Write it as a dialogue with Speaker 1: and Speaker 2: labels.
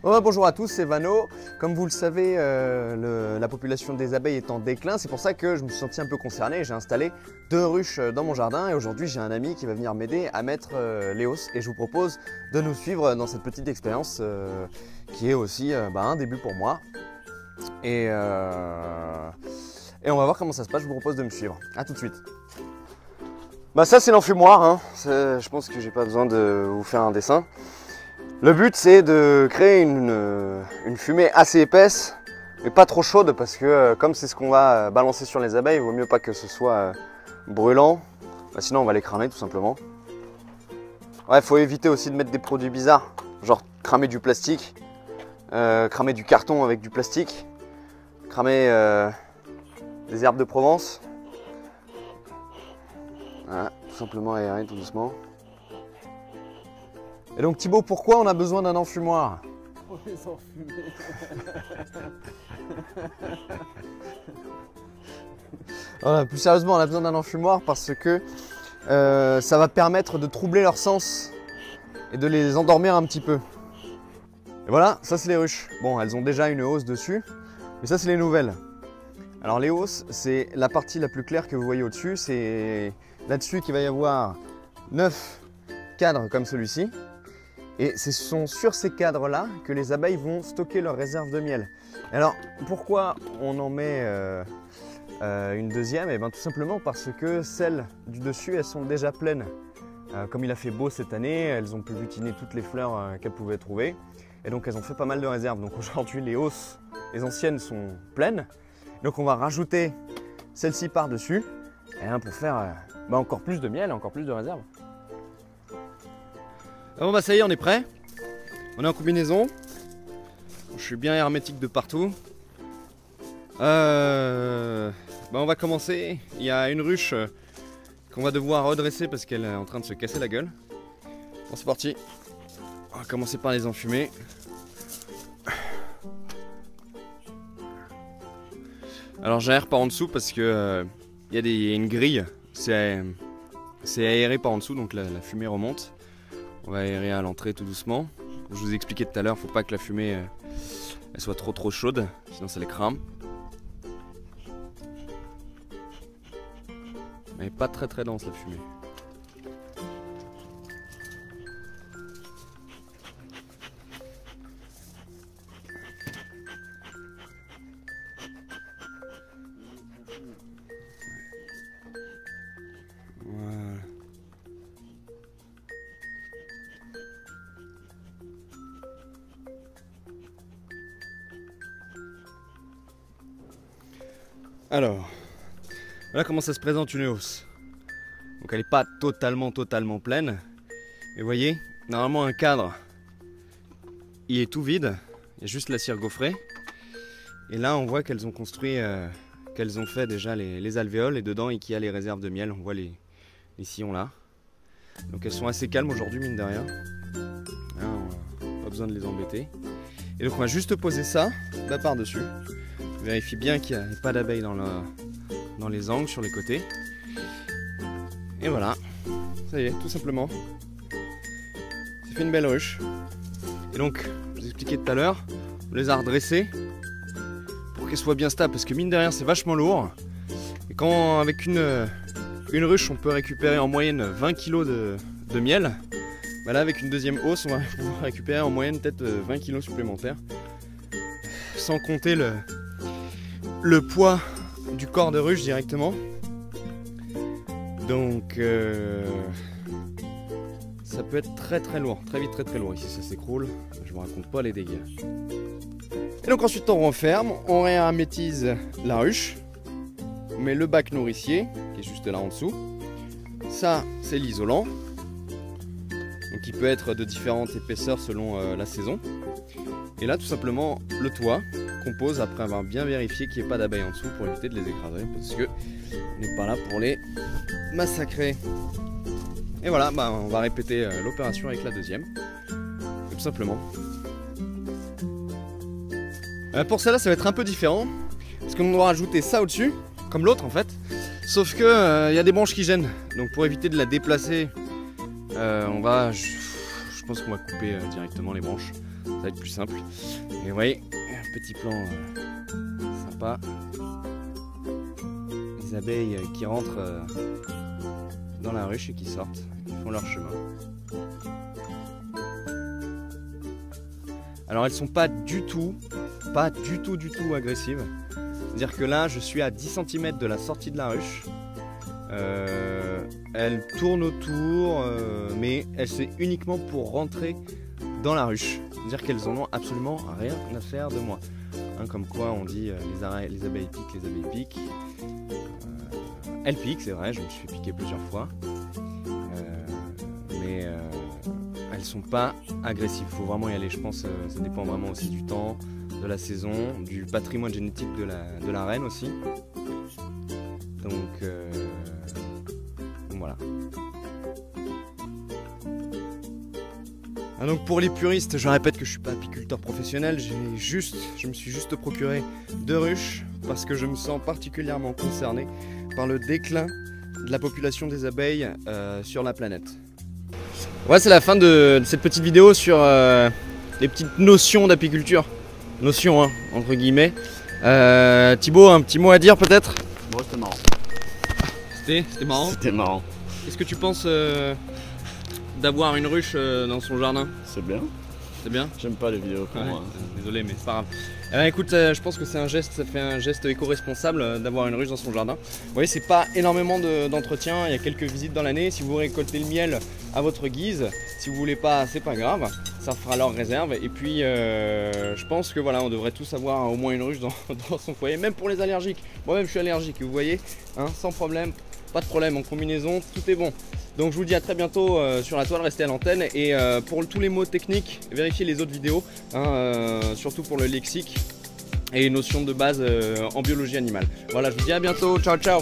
Speaker 1: Bonjour à tous, c'est Vano. Comme vous le savez, la population des abeilles est en déclin. C'est pour ça que je me suis senti un peu concerné. J'ai installé 2 ruches dans mon jardin et aujourd'hui j'ai un ami qui va venir m'aider à mettre les hausses. Et je vous propose de nous suivre dans cette petite expérience qui est aussi un début pour moi. Et on va voir comment ça se passe. Je vous propose de me suivre. A tout de suite. Ça c'est l'enfumoir, hein. Je pense que j'ai pas besoin de vous faire un dessin. Le but c'est de créer une fumée assez épaisse mais pas trop chaude parce que comme c'est ce qu'on va balancer sur les abeilles, il vaut mieux pas que ce soit brûlant, sinon on va les cramer tout simplement. Ouais, faut éviter aussi de mettre des produits bizarres, genre cramer du plastique, cramer du carton avec du plastique, cramer des herbes de Provence. Voilà, tout simplement aérer tout doucement. Et donc Thibaut, pourquoi on a besoin d'un enfumoir?
Speaker 2: Pour les enfumer.
Speaker 1: Voilà, plus sérieusement, on a besoin d'un enfumoir parce que ça va permettre de troubler leur sens et de les endormir un petit peu. Et voilà, ça c'est les ruches. Bon, elles ont déjà une hausse dessus, mais ça c'est les nouvelles. Alors les hausses, c'est la partie la plus claire que vous voyez au-dessus. C'est là-dessus qu'il va y avoir 9 cadres comme celui-ci. Et ce sont sur ces cadres-là que les abeilles vont stocker leurs réserves de miel. Et alors, pourquoi on en met une deuxième? Tout simplement parce que celles du dessus, elles sont déjà pleines. Comme il a fait beau cette année, elles ont pu butiner toutes les fleurs qu'elles pouvaient trouver. Et donc, elles ont fait pas mal de réserves. Donc aujourd'hui, les hausses, les anciennes sont pleines. Donc on va rajouter celle-ci par-dessus pour faire encore plus de miel, encore plus de réserves. Bon ça y est, on est prêt. On est en combinaison. Je suis bien hermétique de partout. On va commencer. Il y a une ruche qu'on va devoir redresser parce qu'elle est en train de se casser la gueule. Bon, c'est parti. On va commencer par les enfumer. Alors j'aère par en dessous parce que il y a une grille. C'est aéré par en dessous, donc la fumée remonte. On va aérer à l'entrée tout doucement. Je vous ai expliqué tout à l'heure, faut pas que la fumée elle soit trop chaude, sinon ça les crame. Elle n'est pas très dense la fumée. Voilà. Alors, voilà comment ça se présente une hausse. Donc elle n'est pas totalement pleine. Mais vous voyez, normalement un cadre, il est tout vide. Il y a juste la cire gaufrée. Et là on voit qu'elles ont construit, qu'elles ont fait déjà les alvéoles. Et dedans il y a les réserves de miel. On voit les sillons là. Donc elles sont assez calmes aujourd'hui mine de rien. Pas besoin de les embêter. Et donc on va juste poser ça là par-dessus. Vérifie bien qu'il n'y a pas d'abeilles dans les angles, sur les côtés. Et voilà, ça y est, tout simplement. Ça fait une belle ruche. Et donc, je vous expliquais tout à l'heure, on les a redressées pour qu'elles soient bien stables, parce que mine de rien, c'est vachement lourd. Et quand avec une ruche, on peut récupérer en moyenne 20 kg de miel, là avec une deuxième hausse, on va pouvoir récupérer en moyenne peut-être 20 kg supplémentaires. Sans compter le poids du corps de ruche directement. Donc ça peut être très lourd, très vite très lourd. Ici ça s'écroule, je vous raconte pas les dégâts. Et donc ensuite on referme, on réhermétise la ruche, on met le bac nourricier qui est juste là en dessous. Ça c'est l'isolant, donc il peut être de différentes épaisseurs selon la saison. Et là tout simplement le toit qu'on pose après avoir bien vérifié qu'il n'y ait pas d'abeilles en dessous pour éviter de les écraser, parce que on n'est pas là pour les massacrer. Et voilà, on va répéter l'opération avec la deuxième, tout simplement. Pour celle-là ça va être un peu différent, parce qu'on doit rajouter ça au-dessus, comme l'autre en fait, sauf que y a des branches qui gênent, donc pour éviter de la déplacer, je pense qu'on va couper directement les branches.
Speaker 2: ça va être plus simple. Et vous voyez, un petit plan sympa. Les abeilles qui rentrent dans la ruche et qui sortent, qui font leur chemin. Alors elles sont pas du tout agressives. C'est-à-dire que là, je suis à 10 cm de la sortie de la ruche. Elle tourne autour, mais c'est uniquement pour rentrer dans la ruche. C'est-à-dire qu'elles en ont absolument rien à faire de moi. Hein, comme quoi on dit les abeilles piquent. Elles piquent, c'est vrai, je me suis fait piquer plusieurs fois. Mais elles sont pas agressives. Il faut vraiment y aller, je pense. Ça dépend vraiment aussi du temps, de la saison, du patrimoine génétique de la reine aussi. Donc voilà. Ah, donc pour les puristes, je répète que je suis pas apiculteur professionnel, je me suis juste procuré 2 ruches parce que je me sens particulièrement concerné par le déclin de la population des abeilles sur la planète. Ouais, c'est la fin de cette petite vidéo sur les petites notions d'apiculture. Notions, hein, entre guillemets. Thibaut, un petit mot à dire peut-être?
Speaker 3: Bon, c'était marrant.
Speaker 2: C'était marrant?
Speaker 3: C'était marrant.
Speaker 2: Qu'est-ce que tu penses d'avoir une ruche dans son jardin?
Speaker 3: C'est bien.
Speaker 2: C'est bien?
Speaker 3: J'aime pas les vidéos comme moi.
Speaker 2: Désolé, mais c'est pas grave. Écoute, je pense que c'est un geste, ça fait un geste éco-responsable d'avoir une ruche dans son jardin. Vous voyez, c'est pas énormément d'entretien, il y a quelques visites dans l'année. Si vous récoltez le miel à votre guise, si vous voulez pas, c'est pas grave, ça fera leur réserve. Et puis, je pense que voilà, on devrait tous avoir au moins une ruche dans son foyer, même pour les allergiques. Moi-même, je suis allergique, vous voyez, hein, sans problème. Pas de problème, en combinaison, tout est bon. Donc je vous dis à très bientôt sur la toile, restez à l'antenne. Et pour tous les mots techniques, vérifiez les autres vidéos, hein, surtout pour le lexique et les notions de base en biologie animale. Voilà, je vous dis à bientôt, ciao ciao.